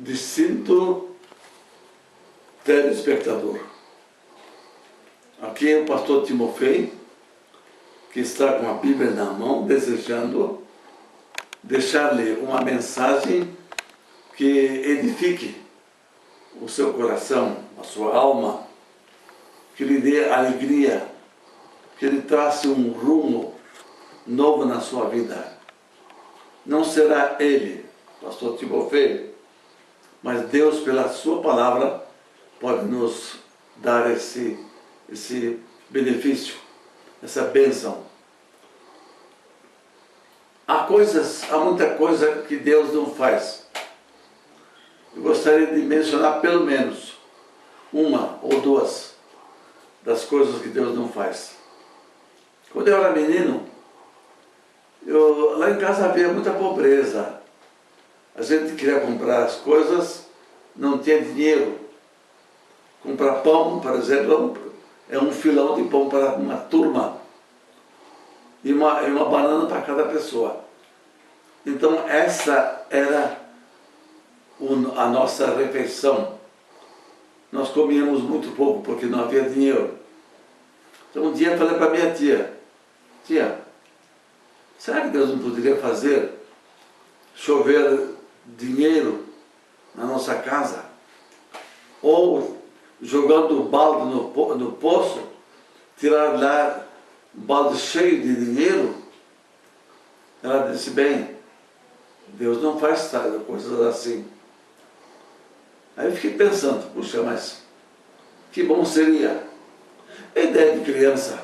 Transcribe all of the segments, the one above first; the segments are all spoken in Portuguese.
distinto telespectador. Aqui é o pastor Timofei, que está com a Bíblia na mão, desejando deixar-lhe uma mensagem que edifique o seu coração, a sua alma, que lhe dê alegria, que lhe trace um rumo novo na sua vida. Não será ele, pastor Timofei, mas Deus, pela sua palavra, pode nos dar esse benefício, essa bênção. Há muita coisa que Deus não faz. Eu gostaria de mencionar pelo menos uma ou duas das coisas que Deus não faz. Quando eu era menino, lá em casa havia muita pobreza. A gente queria comprar as coisas, não tinha dinheiro. Comprar pão, por exemplo, é um filão de pão para uma turma e uma banana para cada pessoa. Então essa era a nossa refeição. Nós comíamos muito pouco porque não havia dinheiro. Então um dia eu falei para minha tia: tia, será que Deus não poderia fazer chover dinheiro na nossa casa? Ou jogando o balde no poço, tirar lá um balde cheio de dinheiro? Ela disse: bem, Deus não faz coisas assim. Aí eu fiquei pensando: puxa, mas que bom seria. É ideia de criança.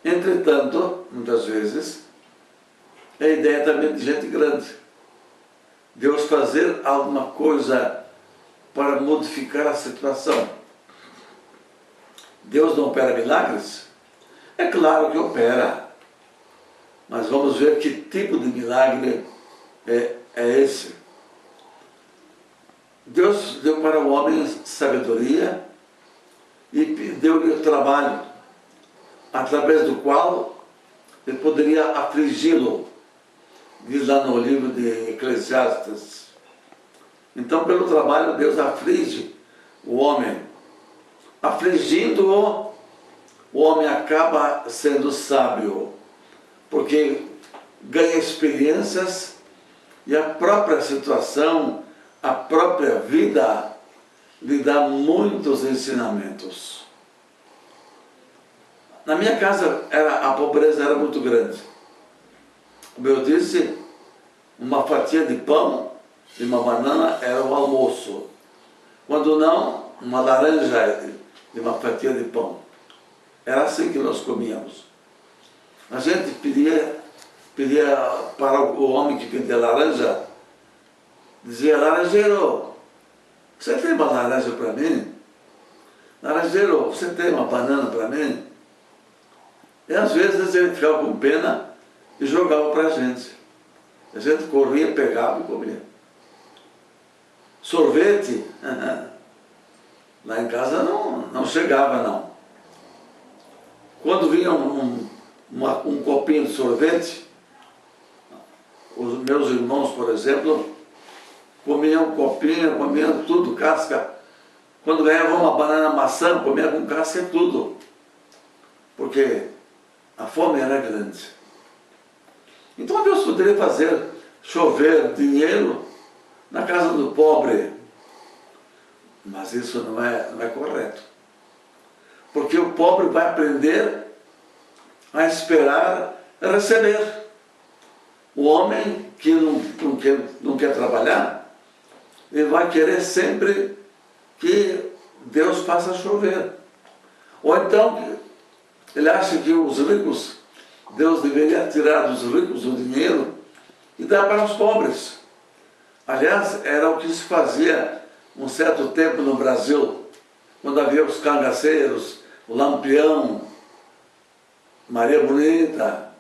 Entretanto, muitas vezes, é ideia também de gente grande. Deus fazer alguma coisa para modificar a situação. Deus não opera milagres? É claro que opera. Mas vamos ver que tipo de milagre é esse. Deus deu para o homem sabedoria e deu-lhe o trabalho, através do qual ele poderia afligi-lo, diz lá no livro de Eclesiastes. Então, pelo trabalho, Deus aflige o homem. Afligindo-o, o homem acaba sendo sábio, porque ganha experiências e a própria situação, a própria vida, lhe dá muitos ensinamentos. Na minha casa, a pobreza era muito grande. Como eu disse, uma fatia de pão e uma banana era o almoço. Quando não, uma laranja e uma fatia de pão. Era assim que nós comíamos. A gente pedia para o homem que vendia laranja, dizia: laranjeiro, você tem uma laranja para mim? Laranjeiro, você tem uma banana para mim? E às vezes ele ficava com pena e jogava para a gente. A gente corria, pegava e comia. Sorvete, lá em casa não chegava, não. Quando vinha um copinho de sorvete, os meus irmãos, por exemplo, comiam um copinho, comiam tudo, casca. Quando ganhavam uma banana maçã, comia com casca e tudo. Porque a fome era grande. Então Deus poderia fazer chover dinheiro na casa do pobre. Mas isso não é correto. Porque o pobre vai aprender a esperar receber. O homem que não quer trabalhar, ele vai querer sempre que Deus faça chover. Ou então, ele acha que os ricos, Deus deveria tirar dos ricos o dinheiro e dar para os pobres. Aliás, era o que se fazia um certo tempo no Brasil, quando havia os cangaceiros, o Lampião, Maria Bonita,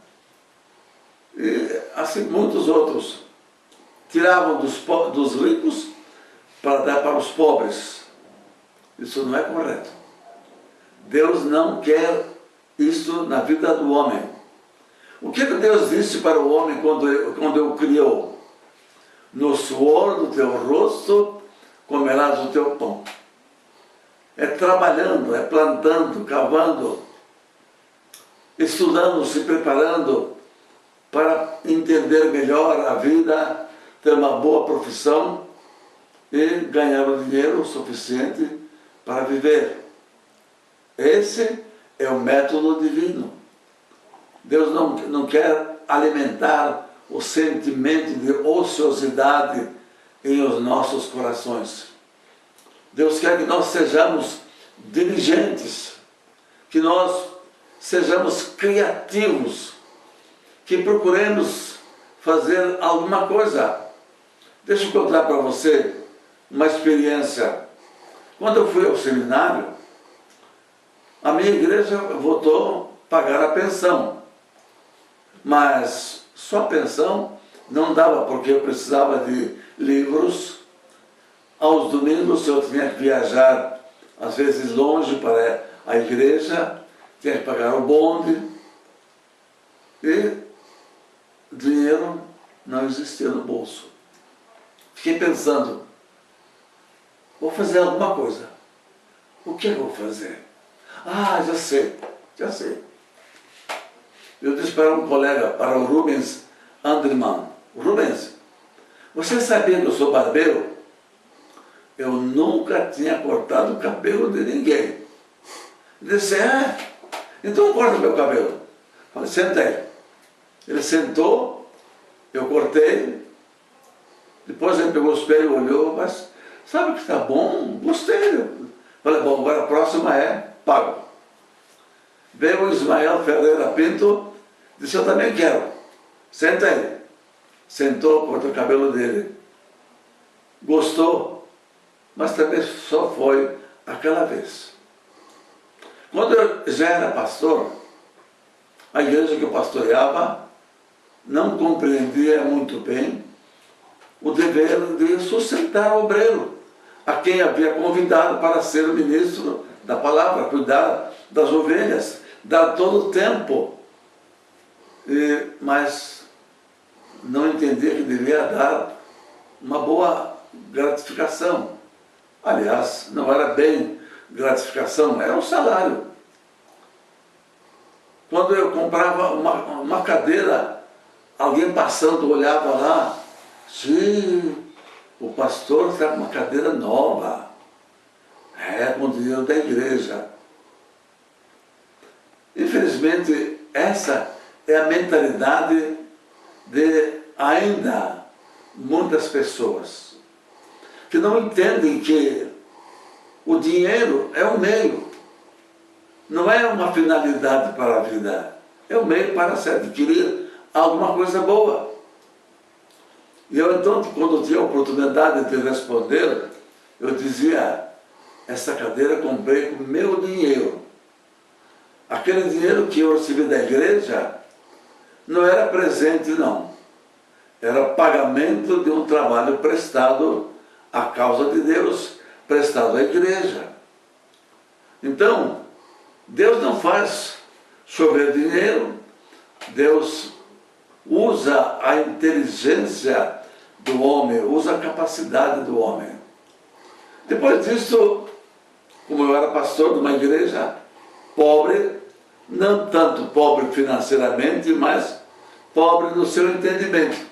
e assim muitos outros. Tiravam dos ricos para dar para os pobres. Isso não é correto. Deus não quer isso na vida do homem. O que Deus disse para o homem quando o criou? no suor do teu rosto comerás o teu pão. É trabalhando, é plantando, cavando, estudando, se preparando para entender melhor a vida, ter uma boa profissão e ganhar o dinheiro suficiente para viver. Esse é o método divino. Deus não quer alimentar o sentimento de ociosidade em os nossos corações. Deus quer que nós sejamos diligentes, que nós sejamos criativos, que procuremos fazer alguma coisa. Deixa eu contar para você uma experiência. Quando eu fui ao seminário, a minha igreja votou pagar a pensão, mas só a pensão não dava, porque eu precisava de livros. Aos domingos eu tinha que viajar, às vezes longe para a igreja, tinha que pagar o bonde, e dinheiro não existia no bolso. Fiquei pensando, vou fazer alguma coisa. O que eu vou fazer? Ah, já sei. Eu disse para um colega, para o Rubens Andriman, Rubens, você sabia que eu sou barbeiro? Eu nunca tinha cortado o cabelo de ninguém. Ele disse, então corta meu cabelo. Eu falei, senta aí. Ele sentou, eu cortei, depois ele pegou o espelho, olhou, mas sabe que está bom? Gostei. Eu falei, bom, agora a próxima é pago. Veio o Ismael Ferreira Pinto, disse, eu também quero. Senta aí. Sentou, cortou o cabelo dele. Gostou, mas também só foi aquela vez. Quando eu já era pastor, a igreja que eu pastoreava não compreendia muito bem o dever de sustentar o obreiro, a quem havia convidado para ser o ministro da palavra, cuidar das ovelhas, dar todo o tempo. Mas não entendia que devia dar uma boa gratificação. Aliás, não era bem gratificação, era um salário. Quando eu comprava uma cadeira, alguém passando olhava lá, sim, o pastor está com uma cadeira nova, com o dinheiro da igreja. Infelizmente, essa é a mentalidade de ainda muitas pessoas, que não entendem que o dinheiro é um meio, não é uma finalidade para a vida, é um meio para se adquirir alguma coisa boa. E eu então, quando tinha a oportunidade de responder, eu dizia, essa cadeira eu comprei com meu dinheiro. Aquele dinheiro que eu recebi da igreja não era presente, não. Era pagamento de um trabalho prestado à causa de Deus, prestado à igreja. Então, Deus não faz chover dinheiro, Deus usa a inteligência do homem, usa a capacidade do homem. Depois disso, como eu era pastor de uma igreja pobre, não tanto pobre financeiramente, mas pobre no seu entendimento,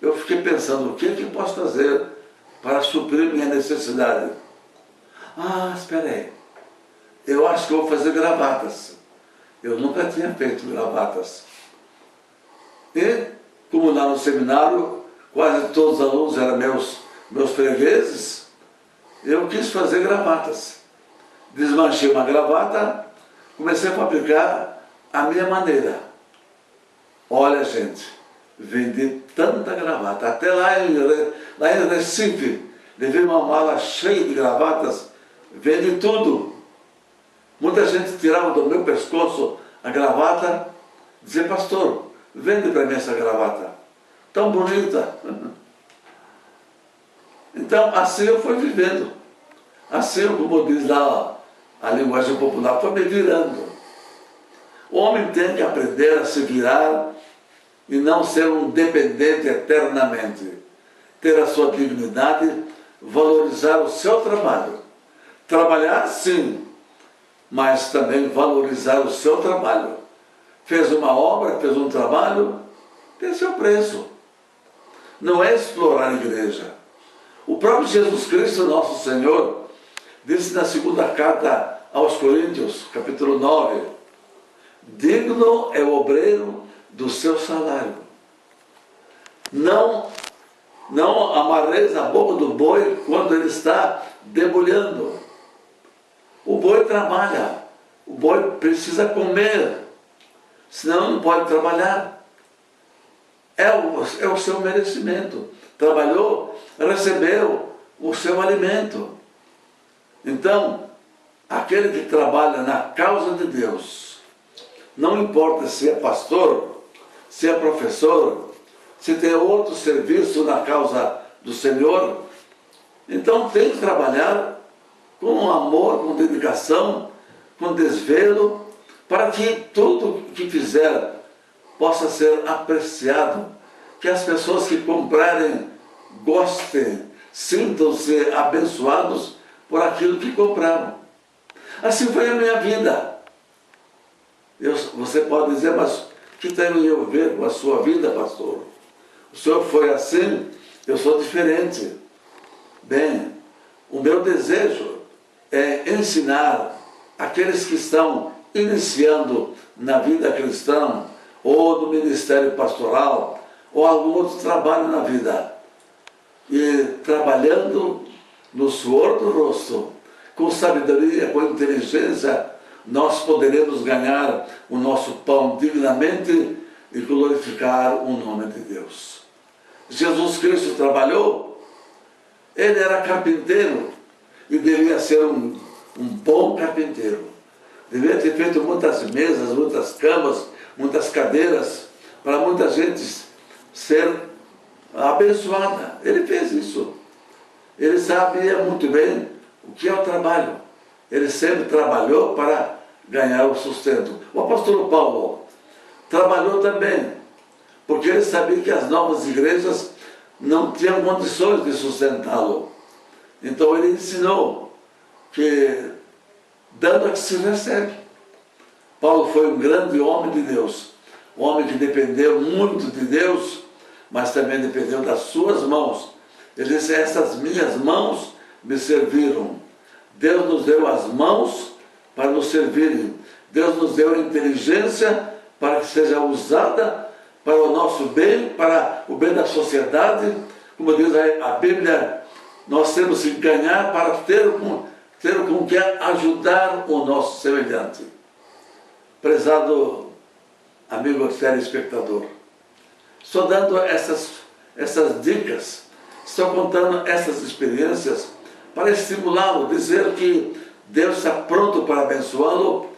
eu fiquei pensando, o que eu posso fazer para suprir minha necessidade? Espera aí, eu acho que eu vou fazer gravatas. Eu nunca tinha feito gravatas. E, como lá no seminário, quase todos os alunos eram meus fregueses, eu quis fazer gravatas. Desmanchei uma gravata, comecei a fabricar a minha maneira. Olha, gente, vendi tanta gravata. Até lá em Recife, levei uma mala cheia de gravatas, vendi tudo. Muita gente tirava do meu pescoço a gravata, dizia, pastor, vende para mim essa gravata, tão bonita. Então, assim eu fui vivendo. Assim, como diz lá a linguagem popular, foi me virando. O homem tem que aprender a se virar e não ser um dependente eternamente. Ter a sua dignidade, valorizar o seu trabalho. Trabalhar, sim, mas também valorizar o seu trabalho. Fez uma obra, fez um trabalho, tem seu preço. Não é explorar a igreja. O próprio Jesus Cristo, nosso Senhor, disse na segunda carta aos Coríntios, capítulo 9, digno é o obreiro do seu salário. Não amarreis a boca do boi quando ele está debulhando. O boi trabalha, o boi precisa comer, senão não pode trabalhar. É o seu merecimento. Trabalhou, recebeu o seu alimento. Então, aquele que trabalha na causa de Deus, não importa se é pastor, se é professor, se tem outro serviço na causa do Senhor, então tem que trabalhar com amor, com dedicação, com desvelo, para que tudo que fizer possa ser apreciado, que as pessoas que comprarem gostem, sintam-se abençoados por aquilo que compraram. Assim foi a minha vida. Você pode dizer, mas o que tem a ver com a sua vida, pastor? O senhor foi assim, eu sou diferente. Bem, o meu desejo é ensinar aqueles que estão iniciando na vida cristã, ou no ministério pastoral, ou algum outro trabalho na vida, e trabalhando no suor do rosto, com sabedoria, com inteligência, nós poderemos ganhar o nosso pão dignamente e glorificar o nome de Deus. Jesus Cristo trabalhou, ele era carpinteiro e devia ser um bom carpinteiro. Devia ter feito muitas mesas, muitas camas, muitas cadeiras, para muita gente ser abençoada. Ele fez isso. Ele sabia muito bem o que é o trabalho. Ele sempre trabalhou para ganhar o sustento. O apóstolo Paulo trabalhou também, porque ele sabia que as novas igrejas não tinham condições de sustentá-lo. Então ele ensinou que dando é que se recebe. Paulo foi um grande homem de Deus, um homem que dependeu muito de Deus, mas também dependeu das suas mãos. Ele disse, essas minhas mãos me serviram. Deus nos deu as mãos para nos servirem. Deus nos deu a inteligência para que seja usada para o nosso bem, para o bem da sociedade. Como diz a Bíblia, nós temos que ganhar para ter com que ajudar o nosso semelhante. Prezado amigo telespectador, estou dando essas dicas, estou contando essas experiências para estimulá-lo, dizer que Deus está pronto para abençoá-lo,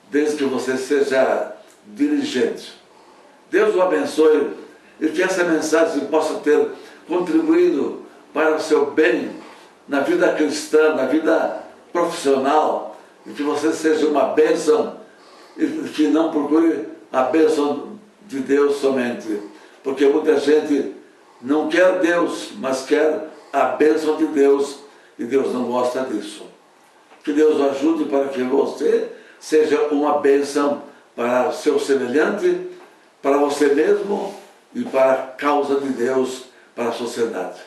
desde que você seja diligente. Deus o abençoe e que essa mensagem possa ter contribuído para o seu bem na vida cristã, na vida profissional, e que você seja uma bênção e que não procure a bênção de Deus somente, porque muita gente não quer Deus, mas quer a bênção de Deus, e Deus não gosta disso. Que Deus o ajude para que você seja uma bênção para o seu semelhante, para você mesmo e para a causa de Deus, para a sociedade.